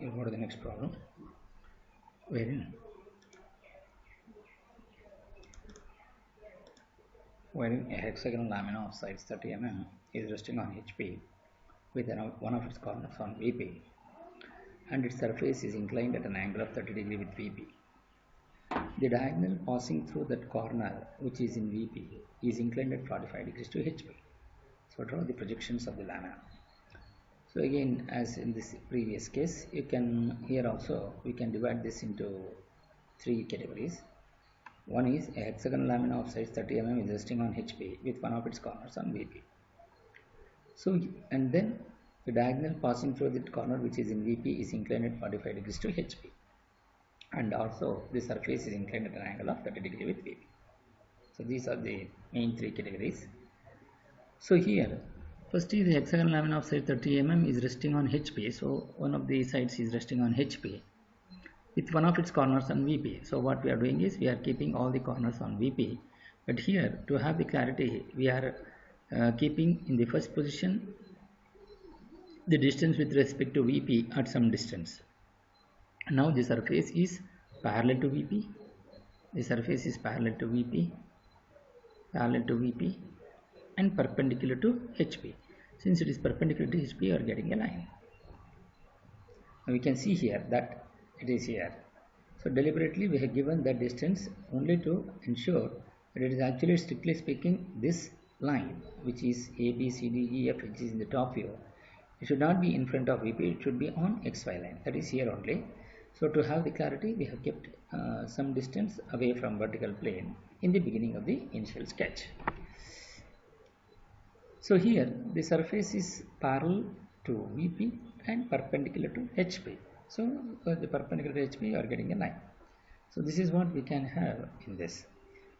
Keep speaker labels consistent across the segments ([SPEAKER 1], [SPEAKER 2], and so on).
[SPEAKER 1] We'll go to the next problem, wherein a hexagonal lamina of size 30 mm is resting on HP with one of its corners on VP, and its surface is inclined at an angle of 30 degree with VP. The diagonal passing through that corner, which is in VP, is inclined at 45 degrees to HP. So draw the projections of the lamina. So again, as in this previous case, you can here also we can divide this into three categories. One is a hexagonal lamina of size 30 mm is resting on HP with one of its corners on VP. So, and then the diagonal passing through that corner, which is in VP, is inclined at 45 degrees to HP, and also the surface is inclined at an angle of 30 degree with VP. So these are the main three categories. So here, firstly, the hexagonal lamina of size 30 mm is resting on HP. So one of the sides is resting on HP with one of its corners on VP. So what we are doing is we are keeping all the corners on VP, but here to have the clarity, we are keeping in the first position the distance with respect to VP at some distance. Now the surface is parallel to VP. The surface is parallel to VP, and perpendicular to HP. Since it is perpendicular to HP, you are getting a line. Now we can see here that it is here. So deliberately we have given that distance only to ensure that it is actually, strictly speaking, this line, which is A, B, C, D, E, F, which is in the top view. It should not be in front of VP, it should be on XY line, that is here only. So to have the clarity, we have kept some distance away from vertical plane in the beginning of the initial sketch. So here the surface is parallel to VP and perpendicular to HP. So the perpendicular to HP, you are getting a line. So this is what we can have in this.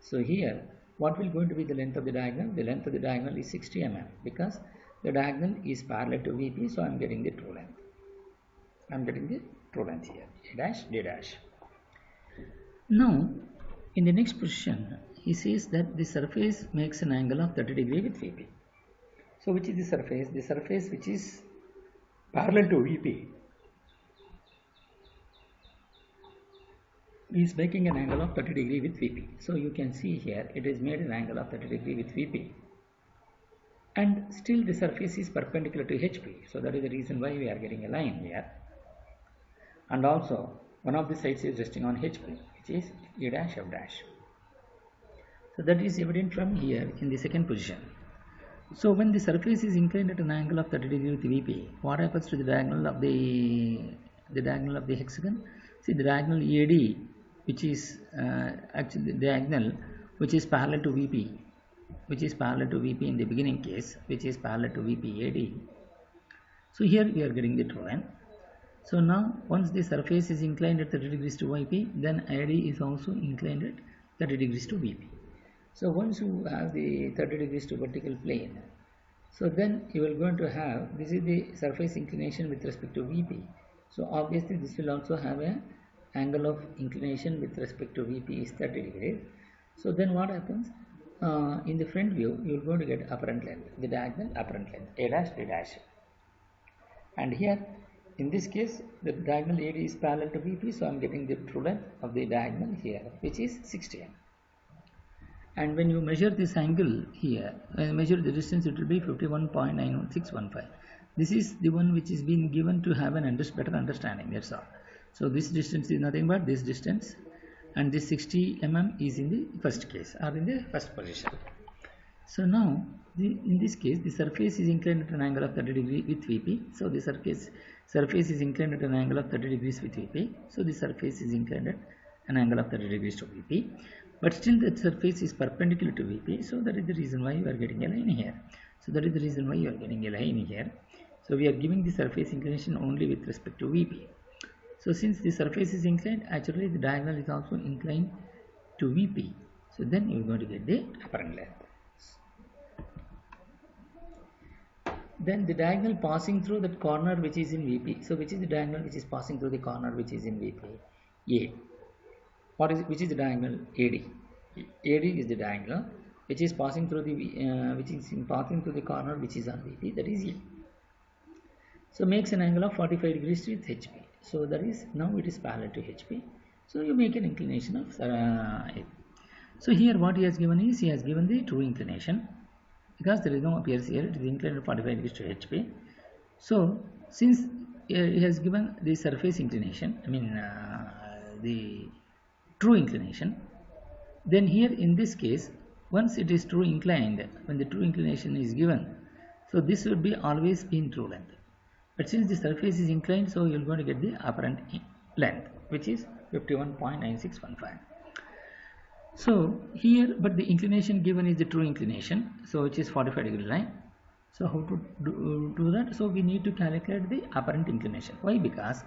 [SPEAKER 1] So here, what will going to be the length of the diagonal? The length of the diagonal is 60 mm because the diagonal is parallel to VP. So I am getting the true length. I am getting the true length here, A dash, D dash. Now, in the next position, he says that the surface makes an angle of 30 degree with VP. So which is the surface? The surface which is parallel to VP is making an angle of 30 degree with VP. So you can see here it is made an angle of 30 degree with VP, and still the surface is perpendicular to HP. So that is the reason why we are getting a line here. And also one of the sides is resting on HP, which is E dash, F dash. So that is evident from here in the second position. So when the surface is inclined at an angle of 30 degree with VP, what happens to the diagonal of the hexagon? See, the diagonal AD, which is actually the diagonal which is parallel to VP, in the beginning case, which is parallel to VP AD. So here we are getting the true line. So now once the surface is inclined at 30 degrees to VP, then AD is also inclined at 30 degrees to VP. So once you have the 30 degrees to vertical plane, so then you will going to have, this is the surface inclination with respect to VP. So obviously this will also have a angle of inclination with respect to VP is 30 degrees. So then what happens? In the front view, you are going to get apparent length, the diagonal apparent length, A dash, D dash. And here, in this case, the diagonal AD is parallel to VP, so I am getting the true length of the diagonal here, which is 60 mm. And when you measure this angle here, measure the distance, it will be 51.91615. This is the one which is being given to have an better understanding, that's all. So this distance is nothing but this distance, and this 60 mm is in the first case or in the first position. So now in this case the surface is inclined at an angle of 30 degree with VP. So the surface is inclined at an angle of 30 degrees with VP. So the surface is inclined at an angle of 30 degrees to VP, but still the surface is perpendicular to VP. So that is the reason why you are getting a line here. So we are giving the surface inclination only with respect to VP. So since the surface is inclined, actually the diagonal is also inclined to VP. So then you are going to get the apparent length. Then the diagonal passing through that corner which is in VP. So which is the diagonal which is passing through the corner which is in VP? A. Which is the diagonal? AD. AD is the diagonal which is passing through the corner which is on VP, that is A. So makes an angle of 45 degrees with HP. So that is, now it is parallel to HP. So you make an inclination of it. So here what he has given is, he has given the true inclination, because there is no appears here, it is inclined 45 degrees to HP. So since he has given the surface inclination, the true inclination, then here in this case, once it is true inclined, when the true inclination is given, so this would be always in true length. But since the surface is inclined, so you are going to get the apparent length, which is 51.9615. So here, but the inclination given is the true inclination, so which is 45 degree line. So how to do that? So we need to calculate the apparent inclination. Why? Because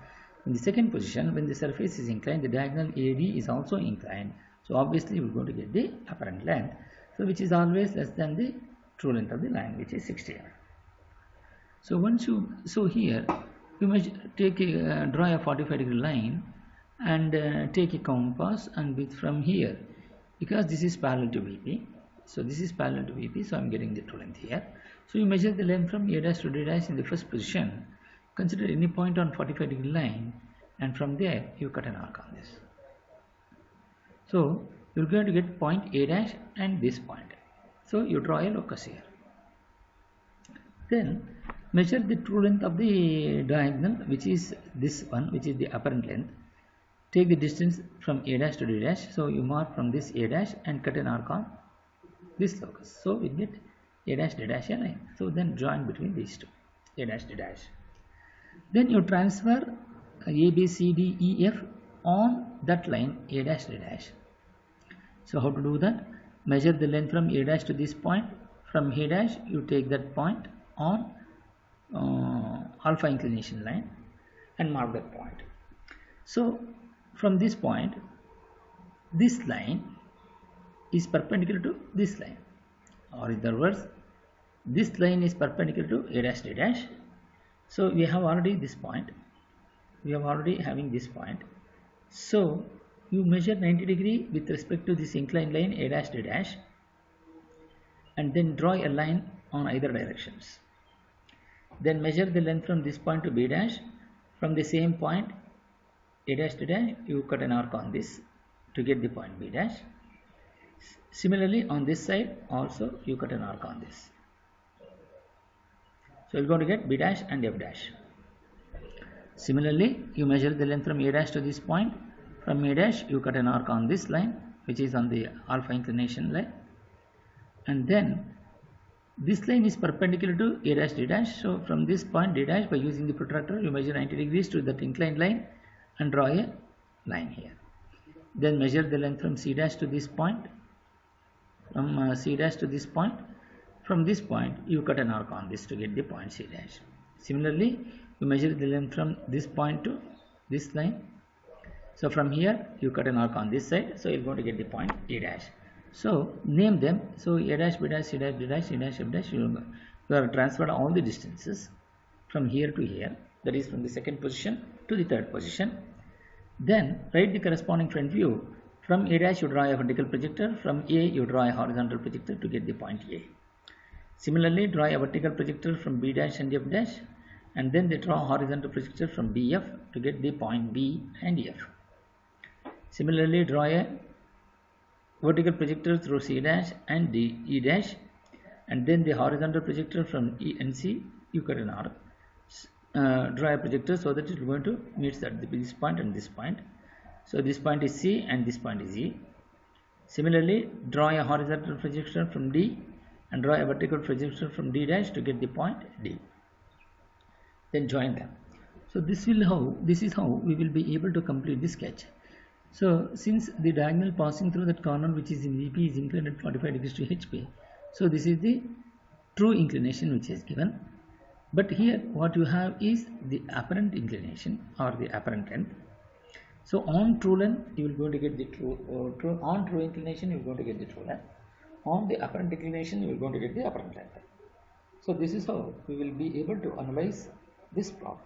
[SPEAKER 1] in the second position, when the surface is inclined, the diagonal AD is also inclined. So obviously we are going to get the apparent length, so which is always less than the true length of the line, which is 60 mm. So once you, so here you must take a, draw a 45 degree line and take a compass, and with from here, because this is parallel to VP, so this is parallel to VP, so I am getting the true length here. So you measure the length from A dash to D dash in the first position, consider any point on 45 degree line, and from there you cut an arc on this. So you are going to get point A dash and this point. So you draw a locus here. Then measure the true length of the diagonal, which is this one, which is the apparent length. Take the distance from A dash to D dash. So you mark from this A dash and cut an arc on this locus. So we get A dash D dash a line. So then join between these two, A dash D dash. Then you transfer A, B, C, D, E, F on that line A dash D dash. So how to do that? Measure the length from A dash to this point. From A dash you take that point on alpha inclination line and mark that point. So from this point, this line is perpendicular to this line, or in other words, this line is perpendicular to A dash D dash. So we have already this point, we have already having this point. So you measure 90 degree with respect to this inclined line A dash D dash, and then draw a line on either directions. Then measure the length from this point to B dash. From the same point A dash D dash, you cut an arc on this to get the point B dash. Similarly on this side also you cut an arc on this. So you are going to get B dash and F dash. Similarly you measure the length from A dash to this point. From A dash you cut an arc on this line, which is on the alpha inclination line, and then this line is perpendicular to A dash D dash. So from this point D dash, by using the protractor you measure 90 degrees to that inclined line and draw a line here. Then measure the length from C dash to this point. From C dash to this point. From this point you cut an arc on this to get the point C dash. Similarly you measure the length from this point to this line. So from here you cut an arc on this side, so you are going to get the point E dash. So name them. So A dash, B dash, C dash, D dash, E dash, F dash. You have transferred all the distances from here to here, that is from the second position to the third position. Then write the corresponding front view. From A dash you draw a vertical projector, from A you draw a horizontal projector to get the point A. Similarly draw a vertical projector from B dash and F dash, and then they draw a horizontal projector from BF to get the point B and F. Similarly draw a vertical projector through C dash and D, E dash, and then the horizontal projector from E and C, you cut an arc. Draw a projector so that it is going to meet this point and this point. So this point is C and this point is E. Similarly draw a horizontal projection from D and draw a vertical projection from D dash to get the point D. Then join them. So this is how we will be able to complete this sketch. So since the diagonal passing through that corner which is in VP is inclined at 45 degrees to HP, so this is the true inclination which is given. But here what you have is the apparent inclination or the apparent length. So on true length you will going to get the on true inclination you are going to get the true length. On the apparent inclination you are going to get the apparent length. So this is how we will be able to analyze this problem.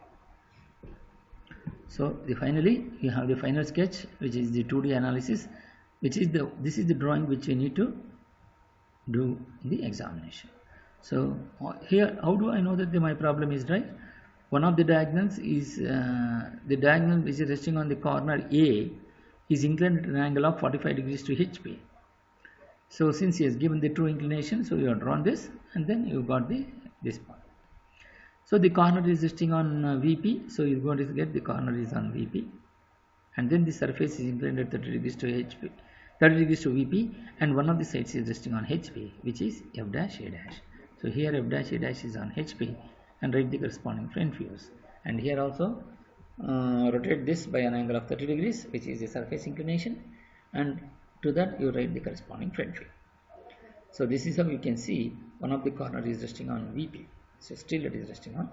[SPEAKER 1] So finally you have the final sketch, which is the 2D analysis, which is this is the drawing which you need to do in the examination. So here how do I know that my problem is right? one of the diagonals is the diagonal which is resting on the corner A is inclined at an angle of 45 degrees to HP. So since he has given the true inclination, so you have drawn this and then you got this point. So the corner is resting on VP, so you're going to get the corner is on VP, and then the surface is inclined at 30 degrees to HP, 30 degrees to VP, and one of the sides is resting on HP, which is F dash A dash. So here F dash A dash is on HP, and write the corresponding front views. And here also rotate this by an angle of 30 degrees, which is the surface inclination, and to that you write the corresponding front view. So this is how you can see one of the corner is resting on VP. So still it is resting on